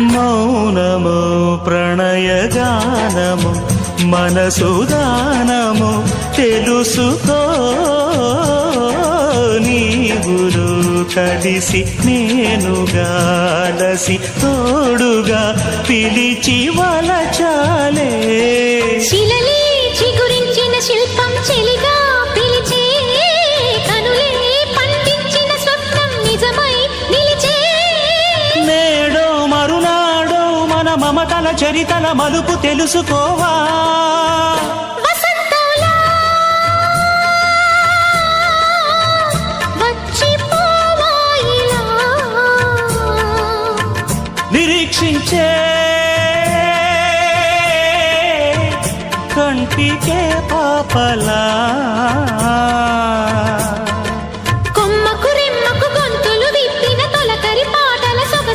మౌనము ప్రణయగానము మనసుదానము తెలుసుకో నీవులు కలిసి నేనుగాలసి తోడుగా పిలిచి వలచాలే శిలలే చిగురించిన శిల్పం చెలిగా పిలిచే కనులే పండించిన స్వప్నం నిజమై నిలిచే నేడో మరునాడో మన మమతల చరితల మలుపు తెలుసుకోవా వసంతంలా వచ్చిపోవా ఇలా నిరీక్షించే కంటికే పాపలా